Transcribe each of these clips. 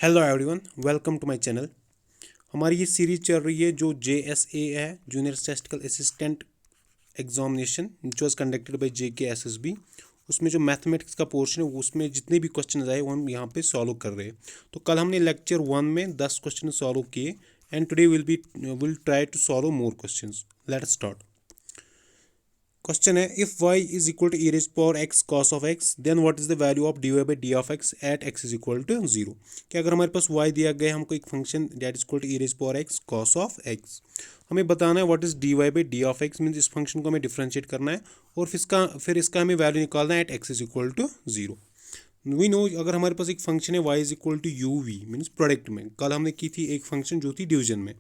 Hello everyone, welcome to my channel. हमारी ये series चल रही है जो JSA है, जूनियर स्टैटिस्टिकल असिस्टेंट एग्जामिनेशन, जो वाज कंडक्टेड बाय JKSSB। उसमें जो मैथमेटिक्स का पोर्शन है उसमें जितने भी क्वेश्चन आए वो हम यहाँ पे सॉल्व कर रहे हैं। तो कल हमने लेक्चर 1 में 10 क्वेश्चन सॉल्व किए and today will try to solve more questions. Let's start. Question है, if y is equal to e raise power x cos of x, then what is the value of dy by d of x at x is equal to zero. कि अगर हमारे पास y दिया गया है, हमको एक function that is equal to e raise power x cos of x, हमें बताना है what is dy by d of x, means इस फंक्शन को हमें डिफरेंशिएट करना है और फिर इसका हमें वैल्यू निकालना है at x is equal to zero. We know, अगर हमारे पास एक फंक्शन है y is equal to u v, means product में। कल हमने की थी एक फंक्शन जो थी डिवीजन में।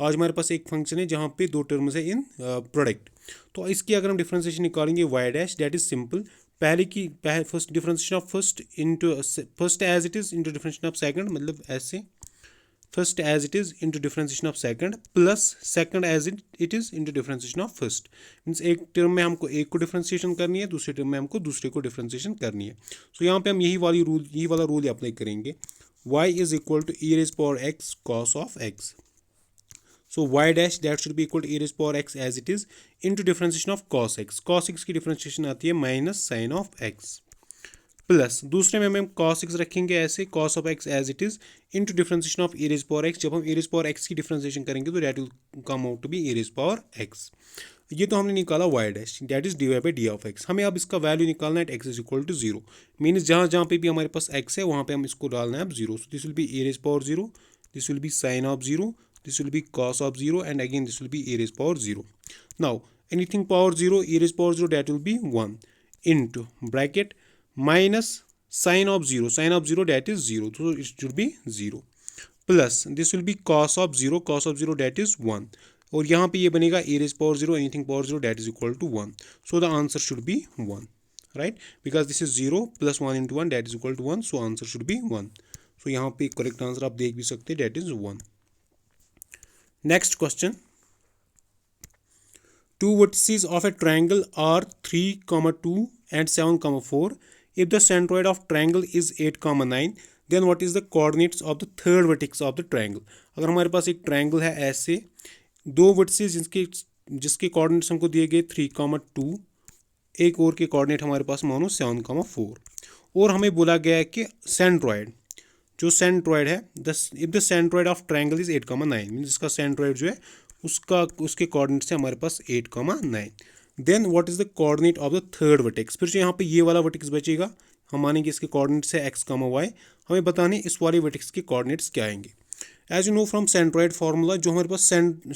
आज हमारे पास एक फंक्शन है जहाँ पे दो टर्म्स है इन प्रोडक्ट। तो इसकी अगर हम डिफ्रेंसिएशन निकालेंगे y dash, that is simple. First differentiation of first into first as it is into differentiation of second, मतलब ऐसे first as it is into differentiation of second plus second as it is into differentiation of first. Means एक term में हमको एक को differentiation करनी है, दूसरे टर्म में हमको दूसरे को डिफ्रेंसिएशन करनी है। सो यहाँ पे हम यही वाला रूल अप्लाई करेंगे। y is equal to e raise power x cos of x। So y dash that should be equal to e raise power x as it is into differentiation of cos x। cos x की डिफ्रेंसिएशन आती है minus sine of x, plus दूसरे में हम cos x रखेंगे ऐसे, cos of x as it is into differentiation of e raise power x। जब हम e रेज पावर x की डिफ्रेंसिएशन करेंगे तो that will come out to be e raise power x। ये तो हमने निकाला y dash, that is dy by d of x। हमें अब इसका वैल्यू निकालना है at x is equal to zero. Means जहाँ जहाँ पे भी हमारे पास x है वहाँ पे हम इसको डालना है अब zero. So this will be e raise power zero, this will be sine of zero, this will be cos of 0, and again this will be e raised power 0. Now anything power 0, e raised power 0, that will be 1 into bracket minus sin of 0, sin of 0 that is 0, so it should be 0, plus this will be cos of 0, cos of 0 that is 1, और यहाँ पे ये बनेगा e raised power 0, anything power 0 that is equal to 1. So the answer should be 1, right? Because this is 0 plus 1 into 1 that is equal to 1, so answer should be 1. So यहाँ पे correct answer आप देख भी सकते हैं, that is 1. Next question. Two vertices of a triangle are 3, 2 and 7, 4. If the centroid of triangle is 8, 9, then what is the coordinates of the third vertex of the triangle? अगर हमारे पास एक triangle है ऐसे, दो वर्टिसेस जिसके coordinates हमको दिए गए 3, 2, एक और के कोऑर्डिनेट हमारे पास मानो 7, 4, और हमें बोला गया है कि सेंट्रॉयड, जो सेंट्रॉयड है if the centroid of triangle is 8, 9, mean जिसका सेंट्रॉयड जो है उसके कोऑर्डिनेट से हमारे पास 8, 9, then what is the coordinate of the third vertex. फिर जो यहाँ पे ये वाला वर्टेक्स बचेगा, हम मानेंगे इसके कोऑर्डिनेट्स है x, y, हमें बताने इस वाले वर्टेक्स के कोऑर्डिनेट्स क्या आएंगे। As you know from centroid formula, जो हमारे पास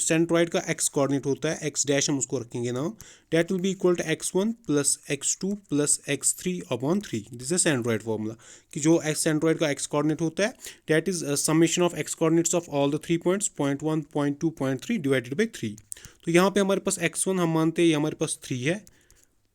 सेंट्रॉयड का x कोऑर्डिनेट होता है, x डैश हम उसको रखेंगे नाम, that will be equal to x1 plus x2 plus x3 upon 3। This is centroid formula कि जो सेंट्रॉयड का x कोऑर्डिनेट होता है that is summation of x coordinates of all the 3 points, point 1, point 2, point 3 divided by 3। तो यहाँ पे हमारे पास x1 हम मानते हैं ये हमारे पास 3 है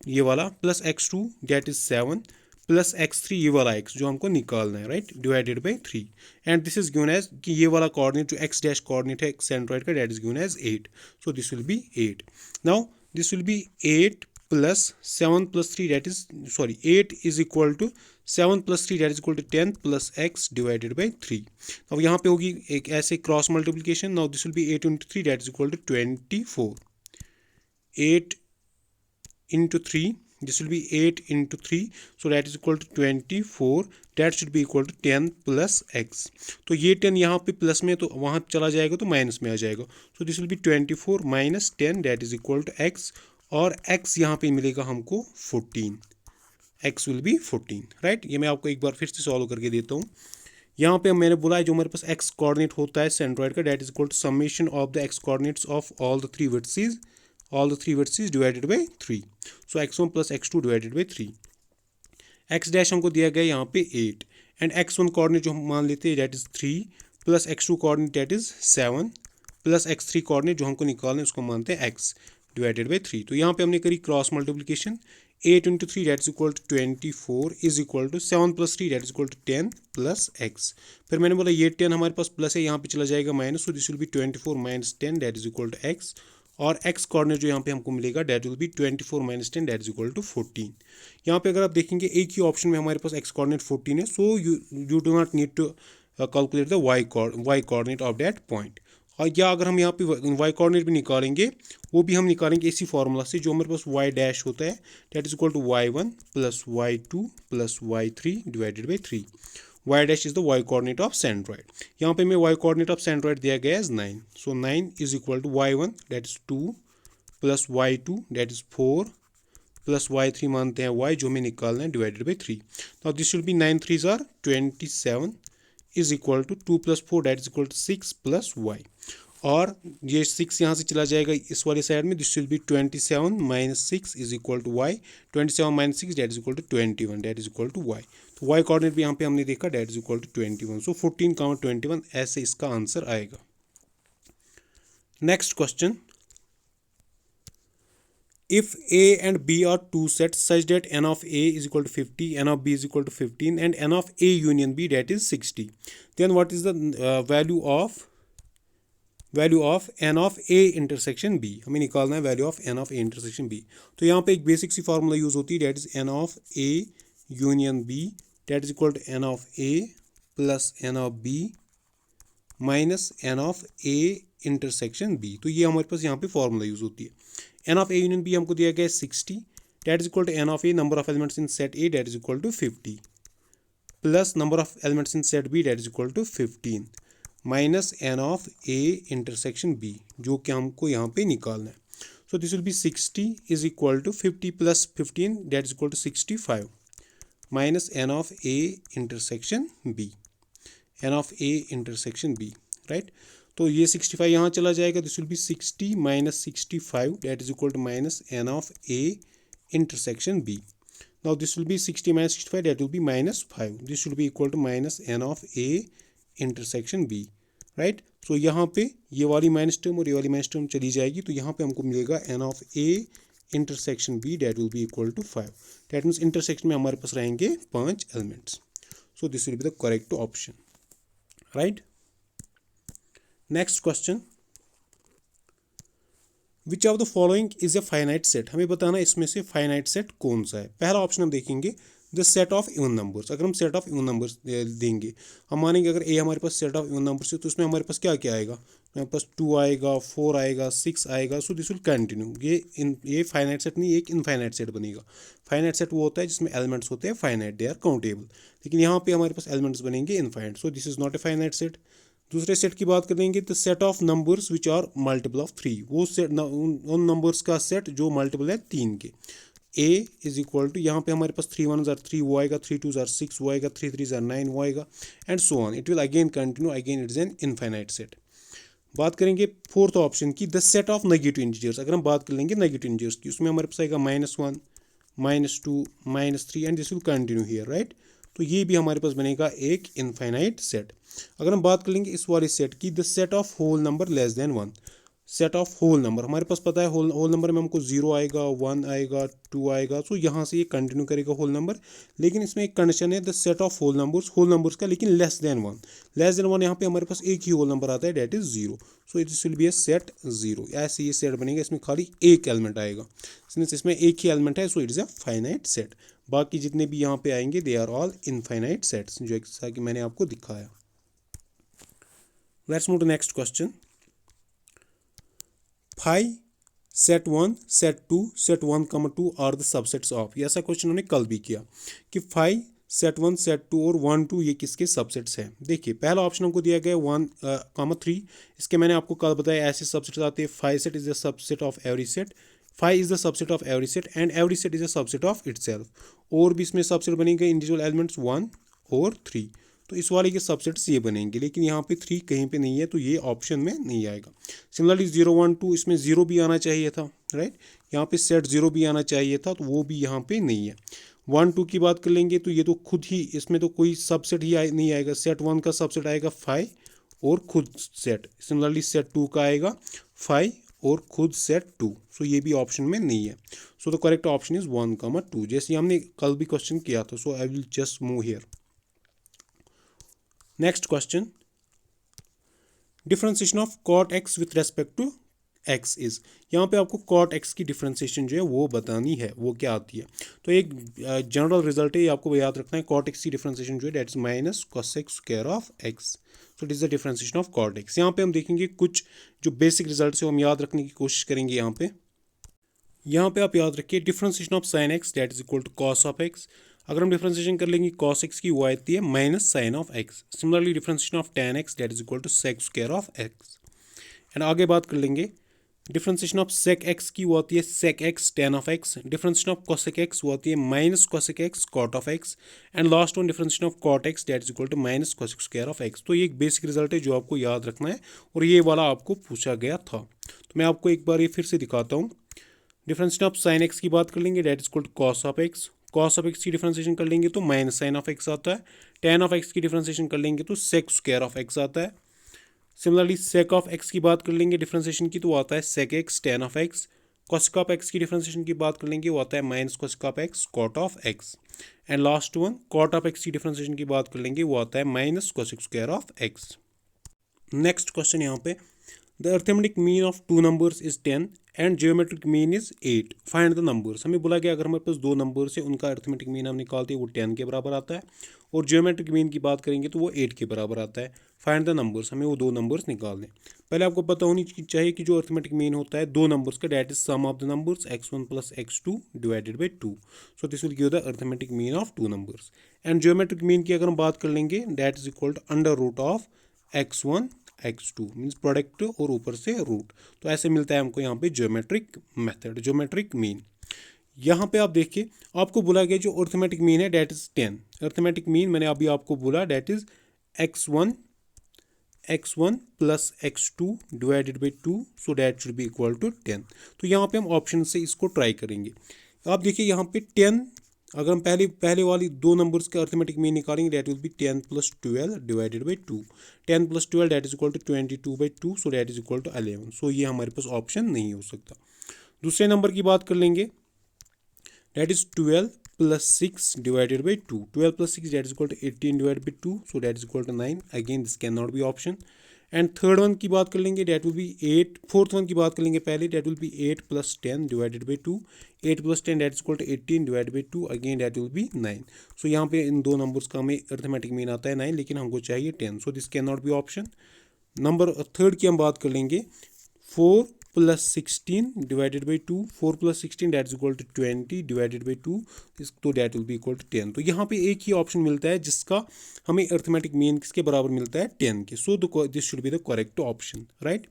ये वाला, plus x2 that is 7, plus x3 ये वाला x जो हमको निकालना है, right, divided by 3, and this is given as कि ये वाला कोऑर्डिनेट जो x डैश कोऑर्डिनेट है सेंट्रॉयड का that is given as 8, so this will be 8। Now this will be 8 plus 7 plus 3 that is 8 is equal to 7 plus 3 that is equal to 10 plus x divided by 3। अब यहाँ पे होगी एक ऐसे cross multiplication. Now this will be 8 into 3 that is equal to 24, 8 into 3, this will be 8 into 3, so that is equal to 24, that should be equal to 10 plus x। तो ये 10 यहाँ पे प्लस में तो वहाँ चला जाएगा तो माइनस में आ जाएगा, so this will be 24 minus 10 that is equal to x, और x यहाँ पे मिलेगा हमको 14, x will be 14, राइट। ये मैं आपको एक बार फिर से सॉल्व करके देता हूँ। यहाँ पे मैंने बोला है जो हमारे पास x कोऑर्डिनेट होता है सेंट्रॉयड का that is equal to summation of the x coordinates of all the 3 vertices, all the 3 vertices divided by 3, so x1 plus x2 divided by 3। x dash हमको दिया गया यहाँ पे 8, एंड x1 कोऑर्डिनेट जो हम मान लेते हैं that is 3, plus x2 coordinate that is 7, plus x3 coordinate जो हमको निकालना है उसको मानते हैं x डिवाइडेड बाई 3। तो यहाँ पे हमने करी cross multiplication, 8 into 3 that is equal to 24 is equal to 7 plus 3 that is equal to 10 plus x। फिर मैंने बोला ये 10 हमारे पास प्लस है, यहाँ पे चला जाएगा minus, so this will be 24 minus 10 that is equal to x, और x कोऑर्डिनेट जो यहाँ पे हमको मिलेगा that will be 24 minus 10 that is equal to 14। यहाँ पे अगर आप देखेंगे एक ही ऑप्शन में हमारे पास x कोऑर्डिनेट 14 है, so you do not need to calculate the y coordinate of that point. और या अगर हम यहाँ पे y कोऑर्डिनेट भी निकालेंगे, वो भी हम निकालेंगे इसी फार्मूला से जो हमारे पास y डैश होता है, that is equal to y1 plus y2 plus y3 divided by 3. y dash is the y coordinate of centroid. यहाँ पे हमें y कोऑर्डिनेट ऑफ सेंट्रॉइड दिया गया है 9. So 9 is equal to y1 that is 2 plus y2 that is 4 plus y3 मानते हैं y जो हमें निकालना है divided by 3. Now this will be 9 3s are 27 is equal to 2 plus 4 that is equal to 6 plus y. और ये 6 यहाँ से चला जाएगा इस वाले साइड में. This will be 27 minus 6 is equal to y. 27 minus 6 that is equal to 21 that is equal to y. तो y कोऑर्डिनेट भी यहाँ पे हमने देखा that is equal to 21. So 14, 21 ऐसे इसका आंसर आएगा. Next question. If A and B are two sets such that n of A is equal to 50, n of B is equal to 15, and n of A union B that is 60, then what is the value of n of A intersection B? हमें निकालना है value of n of A intersection B. तो यहाँ पे एक basic सी formula use होती है, that is n of A union B that is equal to n of A plus n of B minus n of A intersection B. तो ये हमारे पास यहाँ पे फार्मूला यूज होती है. n of A union B हमको दिया गया है 60, that is equal to n of A number of elements in set A that is equal to 50 plus number of elements in set B that is equal to 15 minus n of A intersection B जो कि हमको यहाँ पे निकालना है. So this will be 60 is equal to 50 plus 15 that is equal to 65 minus n of A intersection B. n of A intersection B, right? तो ये 65 यहाँ चला जाएगा. This will be 60 minus 65 that is equal to minus n of A intersection B. Now this will be 60 minus 65 that will be minus 5. This will be equal to minus n of A intersection B, right. So यहाँ पे ये वाली minus term और ये वाली minus term चली जाएगी, तो यहाँ पे हमको मिलेगा n of A intersection B that will be equal to 5. That means intersection में हमारे पास रहेंगे 5 elements. So this will be the correct option, right. Next question. Which of the following is a finite set? हमें बताना इसमें से finite set कौन सा है. पहला ऑप्शन हम देखेंगे the set of even numbers. अगर हम सेट ऑफ इवन नंबर्स देंगे, हम मानेंगे अगर ए हमारे पास सेट ऑफ इवन नंबर्स है तो उसमें हमारे पास क्या क्या आएगा. हमारे पास 2 आएगा, 4 आएगा, 6 आएगा. सो दिस विल कंटिन्यू. ये फाइनाइट सेट नहीं, एक इनफाइनाइट सेट बनेगा. फाइनाइट सेट वो होता है जिसमें एलिमेंट्स होते हैं फाइनाइट, दे आर काउंटेबल. लेकिन यहाँ पे हमारे पास एलिमेंट्स बनेंगे infinite. So this is not a finite set. दूसरे सेट की बात करेंगे तो set of numbers which are multiple of 3. वो सेट उन नंबर्स का सेट जो मल्टीपल है 3 के. ए इज इक्वल टू, यहाँ पे हमारे पास 3 1s आर 3 वो आएगा, 3 2s आर 6 वो आएगा, 3 3s आर 9 वो आएगा, and so on. It will again continue, again it is an infinite set. बात करेंगे फोर्थ ऑप्शन की, the set of negative integers. अगर हम बात कर लेंगे नेगेटिव इंटीजर्स की, उसमें हमारे पास आएगा -1 -2 -3 and this will continue here, right. तो ये भी हमारे पास बनेगा एक इनफाइनाइट सेट. अगर हम बात कर लेंगे इस वाले सेट की, the set of whole number less than 1. Set of whole number हमारे पास पता है, होल नंबर में हमको 0 आएगा, 1 आएगा, 2 आएगा. तो यहाँ से ये कंटिन्यू करेगा होल नंबर. लेकिन इसमें एक कंडीशन है, the set of whole numbers का, लेकिन लेस देन 1. लेस देन 1 यहाँ पे हमारे पास एक ही होल नंबर आता है, that is 0. So it will be a set 0. ऐसे ये सेट बनेगा, इसमें खाली एक एलिमेंट आएगा. इसमें एक ही एलिमेंट है, so it is a finite set. बाकी जितने भी यहाँ पे आएंगे they are all infinite sets, जो जैसा कि मैंने आपको दिखाया. Let's move to next question. Five set 1 set 2 set 1, 2 are the subsets of. ये ऐसा क्वेश्चन हमने कल भी किया कि 5 सेट 1 सेट 2 और 1 2 ये किसके सबसेट्स हैं. देखिए पहला ऑप्शन हमको दिया गया 1, 3. इसके मैंने आपको कल बताया ऐसे सबसेट्स आते हैं. 5 set is the subset of every set. 5 is the subset of every set and every set is the subset of itself. और भी इसमें सबसेट बनेंगे इंडिविजुअल एलिमेंट्स 1 और 3. तो इस वाले के सबसेट्स ये बनेंगे, लेकिन यहाँ पे 3 कहीं पे नहीं है, तो ये ऑप्शन में नहीं आएगा. सिमिलरली 0 1 2 इसमें 0 भी आना चाहिए था, राइट. यहाँ पे सेट 0 भी आना चाहिए था, तो वो भी यहाँ पे नहीं है. 1 2 की बात कर लेंगे तो ये तो खुद ही, इसमें तो कोई सबसेट ही नहीं आएगा. सेट 1 का सबसेट आएगा 5 और खुद सेट. सिमिलरली सेट 2 का आएगा 5 और खुद सेट 2. सो ये भी ऑप्शन में नहीं है. So the correct option is 1, 2, जैसे हमने कल भी क्वेश्चन किया था. So I will just move here. Next question. Differentiation of cot x with respect to x is. यहाँ पे आपको cot x की डिफ्रेंसिएशन जो है वो बतानी है, वो क्या आती है। तो एक जनरल रिजल्ट है, आपको याद रखना है, cot x की डिफ्रेंसिएशन जो है that is minus cosec square of x। So it is the differentiation of cot x। यहाँ पे हम देखेंगे कुछ जो बेसिक रिजल्ट है हम याद रखने की कोशिश करेंगे। यहाँ पे आप याद रखिए differentiation of sine x that is equal to cos of x. अगर हम डिफ्रेंसिएशन कर लेंगे कॉस एक्स की वो आती है minus sine of x. Similarly differentiation of tan x that is equal to sec square of x. And आगे बात कर लेंगे डिफ्रेंसिएशन ऑफ सेक एक्स की वो आती है sec x tan of x. Differentiation of cosec x वो आती है minus cosec x cot of x. And last one differentiation of cot x that is equal to minus cosec square of x. तो ये एक basic result है जो आपको याद रखना है और ये वाला आपको पूछा गया था। तो मैं आपको एक बार ये फिर से दिखाता हूँ। डिफ्रेंसिएशन ऑफ साइन एक्स की बात कर लेंगे that is equal to cos of x. Cos of x की डिफ्रेंसिएशन कर लेंगे तो माइनस साइन ऑफ एक्स आता है। tan ऑफ एक्स की डिफ्रेंसिएशन कर लेंगे तो सेक स्क्वायर ऑफ एक्स आता है। सिमिलरली सेक ऑफ एक्स की बात कर लेंगे डिफ्रेंसिएशन की तो आता है sec x tan of x. Cosec of x की डिफ्रेंसिएशन की बात कर लेंगे वो आता है minus cosec of x cot of x. And last one cot of x की डिफ्रेंसिएशन की बात कर लेंगे वो आता है minus cosec square of x. Next question यहाँ पे the arithmetic mean of two numbers is 10 and geometric mean is 8। Find the numbers. हमें बोला गया अगर हमारे पास दो नंबर्स है उनका अर्थमेटिक मीन हम निकालते हैं वो 10 के बराबर आता है और जियोमेट्रिक मीन की बात करेंगे तो वो 8 के बराबर आता है। फाइंड द नंबर्स, हमें वो दो नंबर्स निकालने। पहले आपको पता होनी चाहिए कि जो अर्थमेटिक मीन होता है दो नंबर्स का that is sum of the numbers x1 plus x2 divided by 2। So this will give the arithmetic mean of two numbers. And geometric mean की अगर हम बात कर लेंगे that is equal to under root of x1 x2 means product और ऊपर से root. तो ऐसे मिलता है हमको यहाँ पे ज्योमेट्रिक मेथड, ज्योमेट्रिक मीन। यहाँ पे आप देखिए आपको बोला गया जो अर्थमेटिक मीन है डेट इज 10। अर्थमेटिक मीन मैंने अभी आपको बोला that is x1 plus x2 divided by 2। So that should be equal to 10। तो यहाँ पे हम ऑप्शन से इसको ट्राई करेंगे। आप देखिए यहाँ पे 10 अगर हम पहले वाली दो नंबर्स का अर्थमेटिक मीन निकालेंगे that will be 10 plus 12 divided by 2। 10 plus 12 that is equal to 22 by 2। So that is equal to 11। सो ये हमारे पास ऑप्शन नहीं हो सकता। दूसरे नंबर की बात कर लेंगे that is 12 plus 6 divided by 2। 12 plus 6 that is equal to 18 divided by 2। So that is equal to 9। Again this can not be option. And third one की बात कर लेंगे that will be 8। Fourth one की बात कर लेंगे पहले that will be 8 plus 10 divided by 2। 8 plus 10 that is equal to 18 divided by 2। Again that will be 9। सो यहाँ पे इन दो नंबर्स का हमें अर्थमेटिक मीन आता है 9 लेकिन हमको चाहिए 10। So this can not be option. Number third की हम बात कर लेंगे 4 plus 16 divided by 2। 4 plus 16 that is equal to 20 divided by 2। तो that will be equal to 10। तो यहाँ पे एक ही ऑप्शन मिलता है जिसका हमें अर्थमेटिक मीन किसके बराबर मिलता है 10 के। So this should be the correct option, right.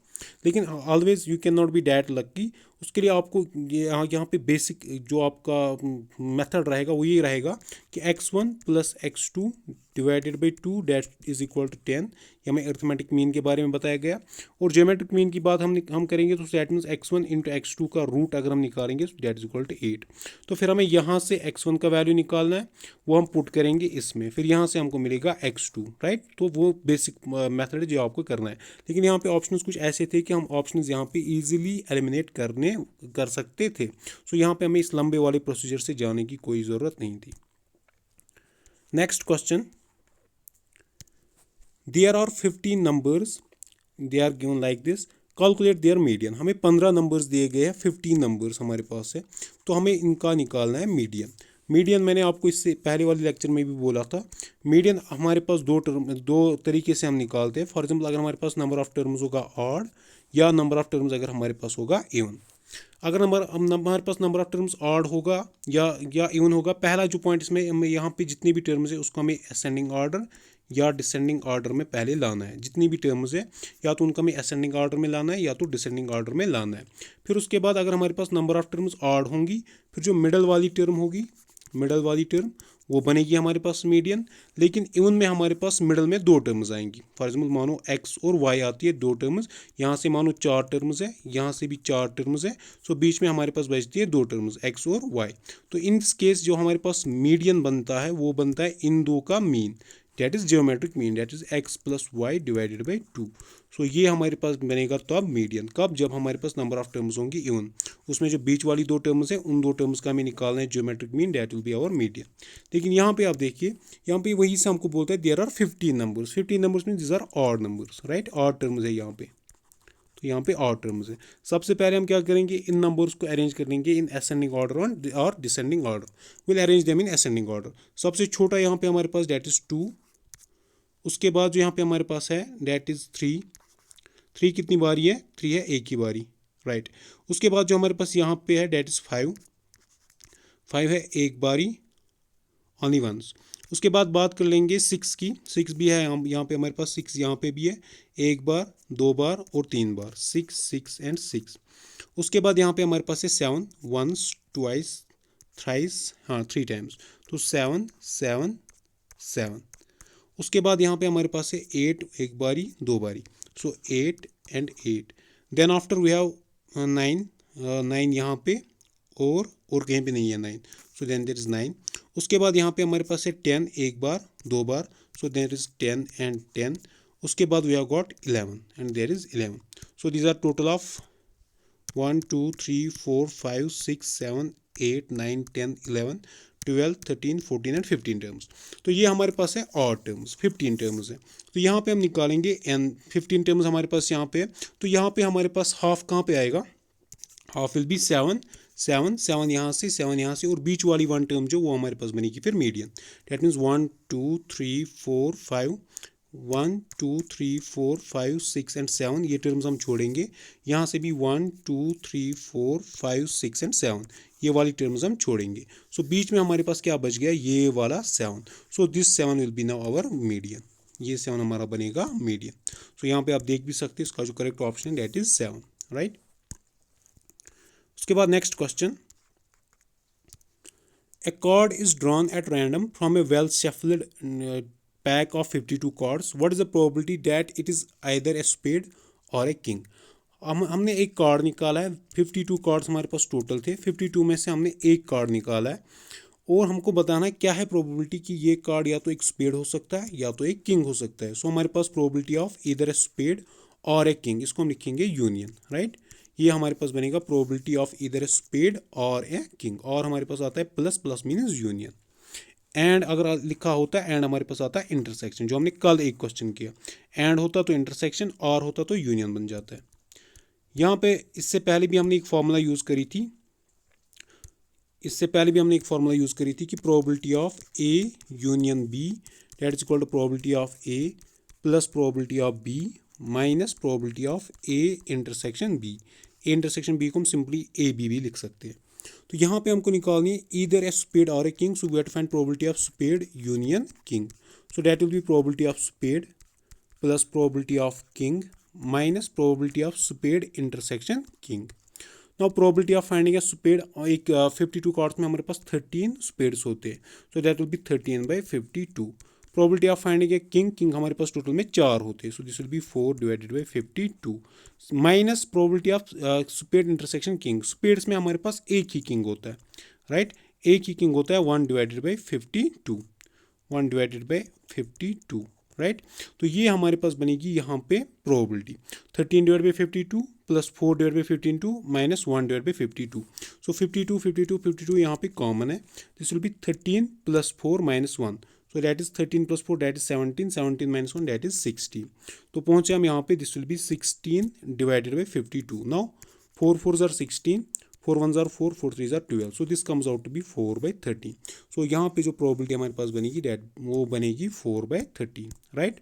लेकिन always you can not be that lucky. उसके लिए आपको यहाँ पे बेसिक जो आपका मेथड रहेगा वो ये रहेगा कि x1 plus x2 divided by 2 that is equal to 10। ये हमें अर्थमेटिक मीन के बारे में बताया गया। और ज्योमेट्रिक मीन की बात हम करेंगे तो that means x1 into x2 का रूट अगर हम निकालेंगे तो दैट इज इक्वल टू 8। तो फिर हमें यहाँ से x1 का वैल्यू निकालना है, वो हम पुट करेंगे इसमें, फिर यहाँ से हमको मिलेगा x2, राइट। तो वो बेसिक मेथड है जो आपको करना है। लेकिन यहाँ पे ऑप्शंस कुछ ऐसे थे कि हम ऑप्शंस यहाँ पे इजीली एलिमिनेट कर सकते थे। सो यहाँ पे हमें इस लंबे वाले प्रोसीजर से जाने की कोई ज़रूरत नहीं थी। Next question, there are 15 numbers, they are given like this, calculate their median. हमें 15 नंबर्स दिए गए हैं, 15 नंबर्स हमारे पास है, तो हमें इनका निकालना है मीडियन। मीडियन मैंने आपको इससे पहले वाले लेक्चर में भी बोला था। मीडियन हमारे पास दो तरीके से हम निकालते हैं। फॉर एग्जांपल अगर हमारे पास नंबर ऑफ टर्म्स होगा ऑड या नंबर ऑफ टर्म्स अगर हमारे पास होगा इवन। अगर हमारे पास नंबर ऑफ टर्म्स ऑड होगा या इवन होगा, पहला जो पॉइंट इसमें हमें यहाँ पे जितनी भी टर्म्स है उसको हमें असेंडिंग ऑर्डर या डिसेंडिंग ऑर्डर में पहले लाना है। जितनी भी टर्म्स है या तो उनका हमें असेंडिंग ऑर्डर में लाना है या तो डिसेंडिंग ऑर्डर में लाना है। फिर उसके बाद अगर हमारे पास नंबर ऑफ टर्म्स ऑड होंगी, फिर जो मिडल वाली टर्म होगी, मिडल वाली टर्म वो बनेगी हमारे पास मीडियन। लेकिन इवन में हमारे पास मिडल में दो टर्म्स आएंगी। फॉर एग्जाम्पल मानो x और y आती है दो टर्म्स, यहाँ से मानो 4 टर्म्स है, यहाँ से भी 4 टर्म्स है। सो बीच में हमारे पास बचती है दो टर्म्स x और y। तो इन केस जो हमारे पास मीडियन बनता है वो बनता है इन दो का mean, that is geometric mean, that is x plus y divided by 2। सो ये हमारे पास बनेगा तब मीडियन, कब, जब हमारे पास नंबर ऑफ टर्म्स होंगी इवन। उसमें जो बीच वाली दो टर्म्स हैं उन दो टर्म्स का हमें निकालना है geometric mean, that will be our median. लेकिन यहाँ पे आप देखिए, यहाँ पे वही से हमको बोलता है there are 15 numbers. 15 numbers mean this are odd numbers, right, odd terms है यहाँ पे। तो यहाँ पे ऑड टर्म्स है। सबसे पहले हम क्या करेंगे, इन नंबर्स को अरेंज करेंगे इन असेंडिंग ऑर्डर और descending order. Will arrange them in ascending order. सबसे छोटा यहाँ पे हमारे पास डेट इज़ 2। उसके बाद जो यहाँ पे हमारे पास है डेट इज़ 3। 3 कितनी बारी है, 3 है एक ही बारी, राइट। उसके बाद जो हमारे पास यहाँ पे है डेट इज़ 5। 5 है एक बारी, ओनली वंस। उसके बाद बात कर लेंगे 6 की। 6 भी है हम यहाँ पे हमारे पास, 6 यहाँ पे भी है, एक बार, दो बार और 3 बार, 6 6 एंड 6। उसके बाद यहाँ पे हमारे पास है 7, वंस, ट्वाइस, थ्राइस, हाँ 3 टाइम्स, तो 7 7 7। उसके बाद यहाँ पे हमारे पास है 8, एक बारी दो बारी, so 8 and 8। Then after we have 9, 9 यहाँ पे और कहीं पे नहीं है 9, सो देन देयर इज़ 9। उसके बाद यहाँ पे हमारे पास है 10, एक बार दो बार, सो देयर इज़ 10 एंड 10। उसके बाद we have got 11 and there is 11। So these are total of 1 2 3 4 5 6 7 8 9 10 11 12 13 14 and 15 terms. तो ये हमारे पास है ऑड टर्म्स, 15 टर्म्स है। तो यहाँ पे हम निकालेंगे एन 15 टर्म्स हमारे पास यहाँ पे। तो यहाँ पे हमारे पास हाफ कहाँ पे आएगा, हाफ विल बी 7 7 7 यहाँ से 7 यहाँ से, और बीच वाली वन टर्म जो वो हमारे पास बनेगी फिर मीडियन। डेट मीन्स 1 2 3 4 5, 1 2 3 4 5 6 एंड 7, ये टर्म्स हम छोड़ेंगे। यहाँ से भी 1 2 3 4 5 6 एंड 7, ये वाली टर्म्स हम छोड़ेंगे। सो बीच में हमारे पास क्या बच गया, ये वाला 7। So this 7 will be now our median, ये 7 हमारा बनेगा मीडियन। सो यहाँ पे आप देख भी सकते हैं इसका जो करेक्ट ऑप्शन है डेट इज 7, राइट। उसके बाद next question, a card is drawn at random from a well shuffled pack of 52 cards. What is the probability that it is either a spade or a king? हमने एक card निकाला है, 52 cards हमारे पास total थे, 52 में से हमने एक कार्ड निकाला है और हमको बताना है क्या है प्रोबेबिलिटी कि ये कार्ड या तो एक स्पेड हो सकता है या तो एक किंग हो सकता है। सो हमारे पास प्रोबेबिलिटी ऑफ इधर ए स्पेड और ए किंग, इसको हम लिखेंगे यूनियन, राइट। ये हमारे पास बनेगा प्रोबेबिलिटी ऑफ इधर ए स्पेड और ए किंग, और हमारे पास आता है plus, plus means union. And अगर लिखा होता है एंड हमारे पास आता है इंटरसेक्शन, जो हमने कल एक क्वेश्चन किया, एंड होता तो इंटरसेक्शन और होता तो यूनियन बन जाता है। यहाँ पे इससे पहले भी हमने एक फॉर्मूला यूज़ करी थी, कि probability of A union B that is equal to probability of A plus probability of B minus probability of A intersection B. A intersection B को हम सिंपली ए बी भी लिख सकते हैं। तो यहाँ पे हमको निकालनी है ईदर ए स्पेड और a king, so we have to find probability of spade union king. So that will be probability of spade plus probability of king minus probability of spade intersection king. Now probability of finding a spade, एक 52 cards में हमारे पास 13 spades होते हैं, so that will be 13/52। Probability of finding a king, king हमारे पास total में 4 होते हैं, so this will be 4/52 minus probability of spade intersection king. Spades में हमारे पास एक ही किंग होता है, राइट, एक ही किंग होता है, 1/52, 1/52, राइट। तो ये हमारे पास बनेगी यहाँ पे प्रोबेबिलिटी 13/52 प्लस 4/52 माइनस 1/52। सो 52 52 52 यहाँ पे कॉमन है, this will B 13 plus 4 minus 1, so that is 13 plus 4 that is 17, 17 minus 1 that is 16। तो पहुँचे हम यहाँ पे, this will B 16/52। Now 4 4s are 16, 4 1s are 4, 4 3s are 12, so this comes out to be 4/13। So यहाँ पे जो probability हमारे पास बनेगी डेट वो बनेगी 4/13, राइट।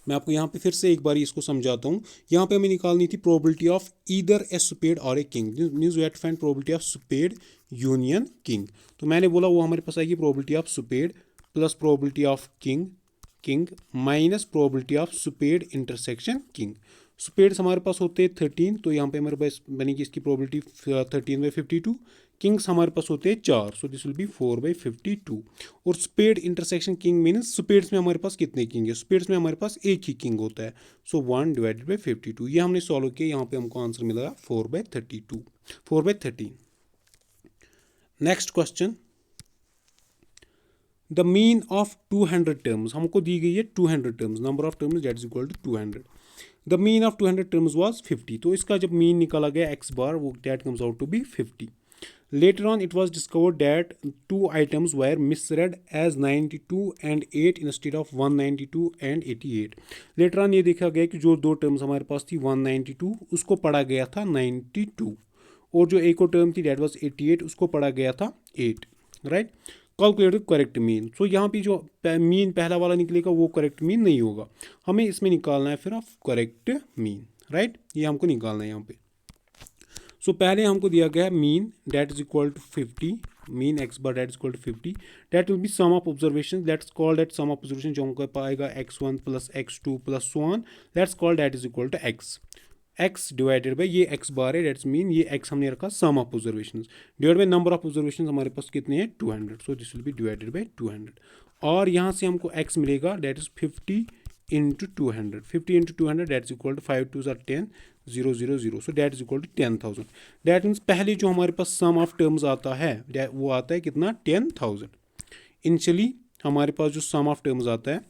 मैं आपको यहाँ पे फिर से एक बार इसको समझाता हूँ। यहाँ पे हमें निकालनी थी probability of either a spade और a king, means we have to find probability of spade union king. तो मैंने बोला वो हमारे पास आएगी probability of spade plus probability of king minus probability of spade intersection king. Spades हमारे पास होते हैं 13, तो यहाँ पे हमारे पास बनेगी इसकी प्रोबेबिलिटी 13/52। किंग्स हमारे पास होते हैं 4, सो दिस विल बी 4/52। और spade intersection king means spades में हमारे पास कितने किंग है, स्पेड्स में हमारे पास एक ही किंग होता है, सो 1/52। ये हमने सॉल्व किया, यहाँ पे हमको आंसर मिला 4/13। Next question, the mean of 200 terms, हमको दी गई है 200 terms, number of terms that is equal to 200। The mean of 200 terms was 50, तो इसका जब मीन निकाला गया एक्स बार वो that comes out to be 50। Later on, it was discovered that two items were misread as 92 and 8 instead of 192 and 88. Later on ये देखा गया कि जो दो टर्म्स हमारे पास थी 192 उसको पढ़ा गया था 92 और जो एक और टर्म थी डेट वाज 88 उसको पढ़ा गया था 8. Right. Calculate correct mean. So यहाँ पे जो मीन पहला वाला निकलेगा वो करेक्ट मीन नहीं होगा. हमें इसमें निकालना है फिर ऑफ करेक्ट मीन. राइट. ये हमको निकालना है यहाँ पे. सो पहले हमको दिया गया है mean that is equal to 50. Mean x bar that is equal to 50. That will be sum of observation. Let's call that sum of observation जो हमको पाएगा x1 plus x2 plus so on. Let's call that is equal to x divided by ये x bar है. That's mean ये x हमने रखा sum of observation divide by number of observation हमारे पास कितने हैं 200. So this will be divided by 200. और यहाँ से हमको x मिलेगा that is 50 into 200. 50 into 200 that is equal to 5 2 10 0 0 0. So that is equal to 10,000. That means पहले जो हमारे पास सम ऑफ टर्म्स आता है वो आता है कितना 10,000. इनिशियली हमारे पास जो सम ऑफ टर्म्स आता है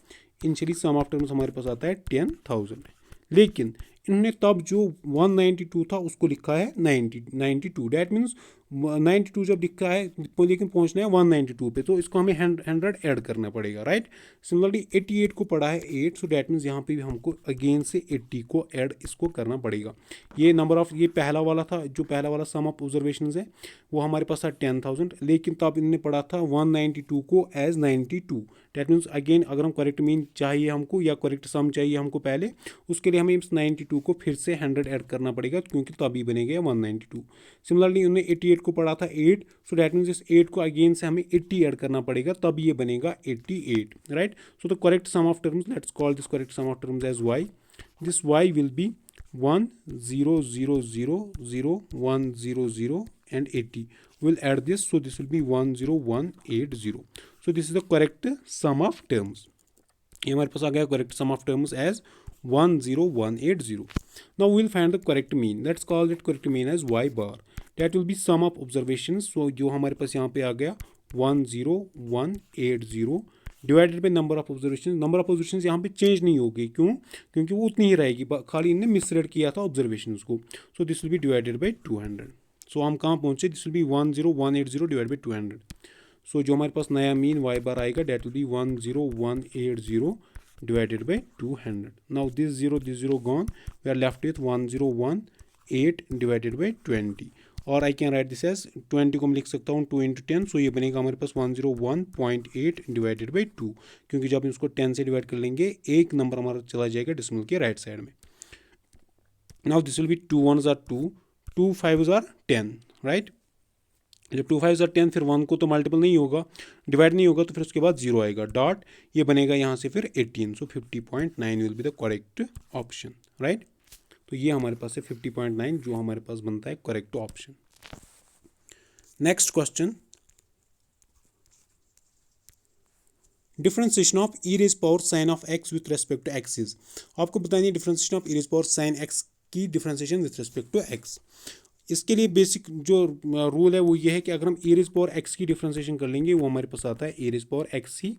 इनिशियली सम ऑफ टर्म्स हमारे पास आता है 10,000. लेकिन इन्होंने तब जो 192 था उसको लिखा है 92. डेट मीन्स 92 जब लिखा है लेकिन पहुंचना है 192 पे तो इसको हमें 100 ऐड करना पड़ेगा. राइट. सिमिलरली 88 को पढ़ा है 8. सो डेट मीन्स यहाँ पे भी हमको अगेन से 80 को ऐड इसको करना पड़ेगा. ये नंबर ऑफ ये पहला वाला था जो पहला वाला सम ऑफ ऑब्जर्वेशन है वो हमारे पास था 10,000. लेकिन तब इन्होंने पढ़ा था 192 को एज 92. डेट मीन्स अगेन अगर हम करेक्ट मीन चाहिए हमको या करेक्ट सम चाहिए हमको पहले उसके लिए हमें इस 92 को फिर से 100 ऐड करना पड़ेगा क्योंकि तभी बनेगा 192. सिमिलरली उन्होंने 88 को पढ़ा था 8. सो डेट मीन्स इस 8 को अगेन से हमें 80 ऐड करना पड़ेगा तब ये बनेगा 88. Right. So the correct sum of terms let's call this correct sum of terms as y. This y will be 1 0 0 0 0 1 0 0 and 80. We'll add this, so this will be 10180. So this is the correct sum of terms. ये हमारे पास आ गया correct sum of terms as 10180. Now we'll find the correct mean. Let's call that correct mean as y bar. That will be sum of observations. So जो हमारे पास यहाँ पे आ गया 10180 divided by number of observation. Number of observation यहाँ पे change नहीं होगी. क्यों? क्योंकि वो उतनी ही रहेगी खाली इन्हें मिसरेड किया था ऑब्जर्वेशन को. So this will be divided by 200. So हम कहाँ पहुँचे? This will be 10180 divide by 200. So जो हमारे पास नया मीन वाई बार आएगा that will be 10180 divided by 200. Now this zero gone we are left with 1018 divided by 20. और I can write this as 20 को मैं लिख सकता हूँ 2 इंटू 10. सो ये बनेगा हमारे पास 101.8 डिवाइडेड बाई 2 क्योंकि जब हम इसको 10 से डिवाइड कर लेंगे एक नंबर हमारा चला जाएगा डिसिमल के राइट साइड में. Now this will B 2 1s are 2 2 5s are 10. Right. जब 2 5s are 10 फिर 1 को तो मल्टीपल नहीं होगा डिवाइड नहीं होगा तो फिर उसके बाद 0 आएगा डॉट ये बनेगा यहाँ से फिर 18. सो 50.9 will be the correct option. Right. तो ये हमारे पास है 50.9 जो हमारे पास बनता है correct option. Next question. Differentiation of e raise power sine of x with respect to x is. आपको बतानी है differentiation of e raise power sine x की differentiation with respect to x. इसके लिए बेसिक जो रूल है वो ये है कि अगर हम ई रेज पावर एक्स की डिफरेंशिएशन कर लेंगे वो हमारे पास आता है ई रेज पावर एक्स ही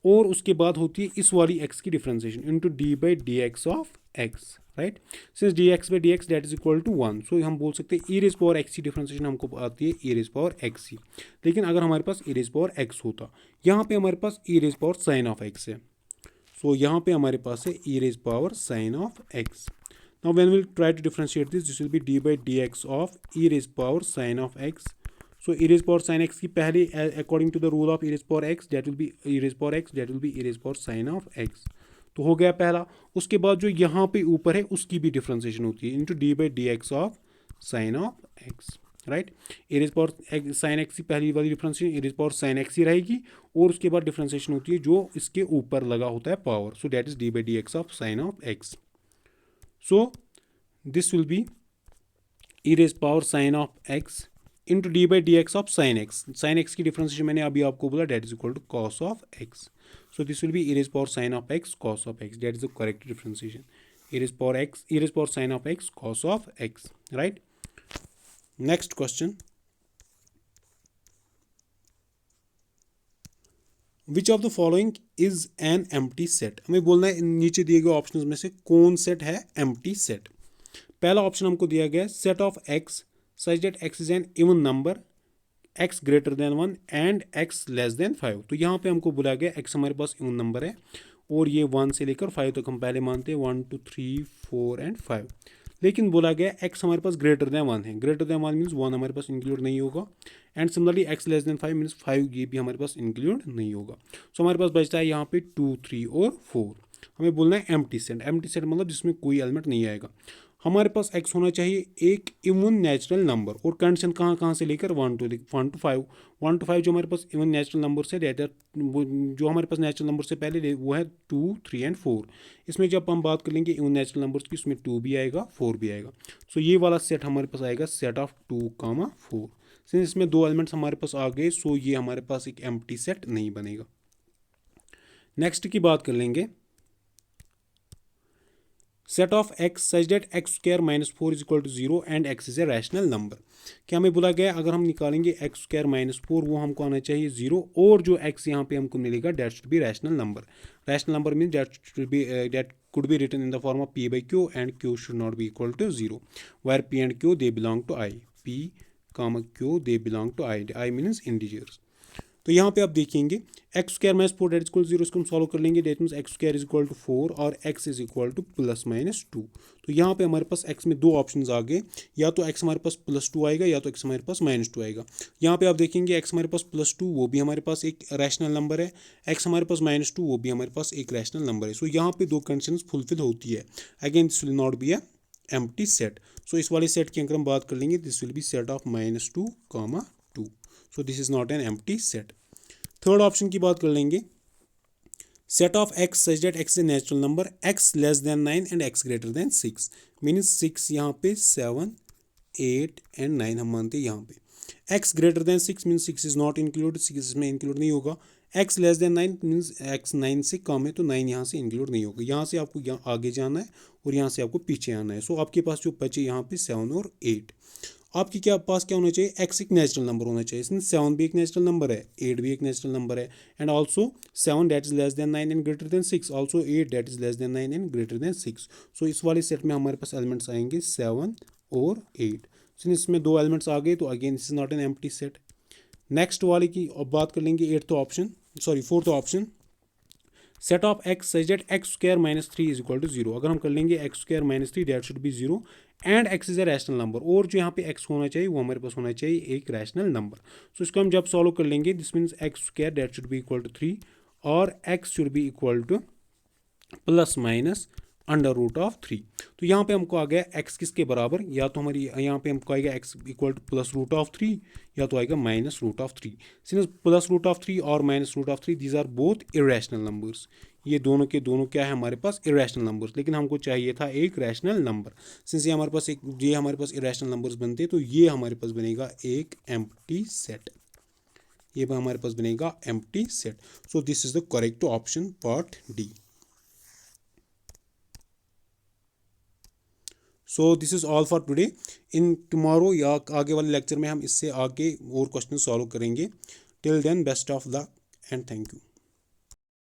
और उसके बाद होती है इस वाली एक्स की differentiation into d by d x of x. Right. Since d x by d x that is equal to 1. So हम बोल सकते हैं ई रेज पावर एक्स की डिफरेंशिएशन हमको आती है ई रेज पावर एक्स ही. लेकिन अगर हमारे पास ई रेज पावर एक्स होता यहाँ पे हमारे पास e raise power sine of x है. सो यहाँ पे हमारे पास है e raise power sine of x. Now when we'll try to differentiate this will be d by dx of e raised power sin of x. So e raised power sin x की पहले according to the rule of e raised power x that will be e raised power x that will be e raised power sin of x. तो हो गया पहला. उसके बाद जो यहाँ पे ऊपर है उसकी भी डिफरेंशिएशन होती है into d by d x of sine of x. Right. e raised power sin x की पहली वाली differentiation e raised power sin x ही रहेगी और उसके बाद डिफरेंशिएशन होती है जो इसके ऊपर लगा होता है power. So that is D by d x of sine of x. So this will be e raised power sin of x into d by dx of sin x. Sin x की differentiation मैंने अभी आपको बोला that is equal to cos of x. So this will be e raised power sin of x cos of x. That is the correct differentiation. E raised power x e raised power sin of x cos of x. Right. Next question. Which of the following is an empty set? हमें बोलना है नीचे दिए गए options में से कौन set है empty set. पहला ऑप्शन हमको दिया गया है set of x such that x is an even number x greater then 1 and x less then 5। तो यहाँ पे हमको बोला गया x हमारे पास इवन नंबर है और ये 1 से लेकर 5 तक हम पहले मानते हैं 1 2 3 4 एंड 5। लेकिन बोला गया x हमारे पास ग्रेटर देन 1 है। ग्रेटर देन 1 मीन्स 1 हमारे पास इंक्लूड नहीं होगा and similarly x less then 5 means 5 ये भी हमारे पास इंक्लूड नहीं होगा। सो हमारे पास बचता है यहाँ पे 2 3 और 4। हमें बोलना है एम्प्टी सेट। एम्प्टी सेट मतलब जिसमें कोई एलिमेंट नहीं आएगा। हमारे पास x होना चाहिए एक इवन नेचुरल नंबर और कंडीशन कहाँ कहाँ से लेकर 1 to 5। 1 to 5 जो हमारे पास इवन नेचुरल नंबर से जो हमारे पास नेचुरल नंबर से पहले वो है 2 3 एंड 4। इसमें जब हम बात कर लेंगे इवन नेचुरल नंबर्स की उसमें 2 भी आएगा 4 भी आएगा। सो ये वाला सेट हमारे पास आएगा सेट ऑफ 2, 4। सिंस इसमें 2 एलिमेंट्स हमारे पास आ गए सो ये हमारे पास एक एम्प्टी सेट नहीं बनेगा। नेक्स्ट की बात कर लेंगे set of x such that x square minus 4 is equal to 0 and x is a rational number. क्या हमें बोला गया अगर हम निकालेंगे x स्क्वायर माइनस 4 वो हमको आना चाहिए 0 और जो x यहाँ पे हमको मिलेगा that should B rational number. Rational number mean that could be written in the form of p by q and q should not be equal to 0 where p and q they belong to I। p comma q they belong to I means integers। तो यहाँ पे आप देखेंगे x square minus 4 that is equal to 0 इसको हम solve कर लेंगे that means x square is equal to 4 और x is equal to plus minus 2। तो यहाँ पे हमारे पास x में दो ऑप्शंस आ गए, या तो x हमारे पास प्लस 2 आएगा या तो x हमारे पास माइनस 2 आएगा। यहाँ पे आप देखेंगे x हमारे पास प्लस 2 वो भी हमारे पास एक रैशनल नंबर है, x हमारे पास माइनस 2 वो भी हमारे पास एक रैशनल नंबर है। सो यहाँ पे दो कंडीशंस फुलफिल होती है। Again this will not be a empty set. So इस वाले सेट की अगर हम बात कर लेंगे this will be set of minus 2, 2। So this is not an empty set. Third option की बात कर लेंगे set of x such that x is a natural number x less than 9 and x greater than 6 means 6 यहाँ पे 7 8 and 9 हम मानते हैं यहाँ पे। x greater than 6 means 6 is not include, 6 इसमें इंक्लूड नहीं होगा। x less than 9 means x 9 से कम है तो 9 यहाँ से इंक्लूड नहीं होगा। यहाँ से आपको यहाँ आगे जाना है और यहाँ से आपको पीछे आना है। सो आपके पास जो बचे यहाँ पे 7 और 8। आपके क्या पास क्या होना चाहिए x एक नेचुरल नंबर होना चाहिए। इसमें 7 भी एक नेचुरल नंबर है, 8 भी एक नेचुरल नंबर है and also 7 that is less than 9 and greater than 6, also 8 that is less than 9 and greater than 6। सो इस वाले सेट में हमारे पास एलिमेंट्स आएंगे 7 और 8। सो इसमें दो एलिमेंट्स आ गए तो again this is not an empty set. Next वाले की अब बात कर लेंगे fourth option set of x such that x square minus 3 is equal to 0। अगर हम कर लेंगे x square minus 3 that should be 0 and x is a rational number और जो यहाँ पे x होना चाहिए वो हमारे पास होना चाहिए एक रैशनल नंबर। सो इसको हम जब सॉल्व कर लेंगे this means x square that should be equal to 3 और x should be equal to plus minus under root of 3। तो यहाँ पे हमको आ गया x किसके बराबर, या तो हमारी यहाँ पे हमको आएगा x equal to plus root of 3 या तो आएगा minus root of 3। Since plus root of 3 और minus root of 3 these are both irrational numbers. ये दोनों के दोनों क्या है हमारे पास इरेशनल नंबर्स, लेकिन हमको चाहिए था एक रैशनल नंबर। सिंस ये हमारे पास इरेशनल नंबर्स बनते तो ये हमारे पास बनेगा एक एम्प्टी सेट। ये हमारे पास बनेगा empty set. So this is the correct option part D. So this is all for today. In tomorrow या आगे वाले लेक्चर में हम इससे आगे और क्वेश्चन सॉल्व करेंगे। Till then best of luck and thank you.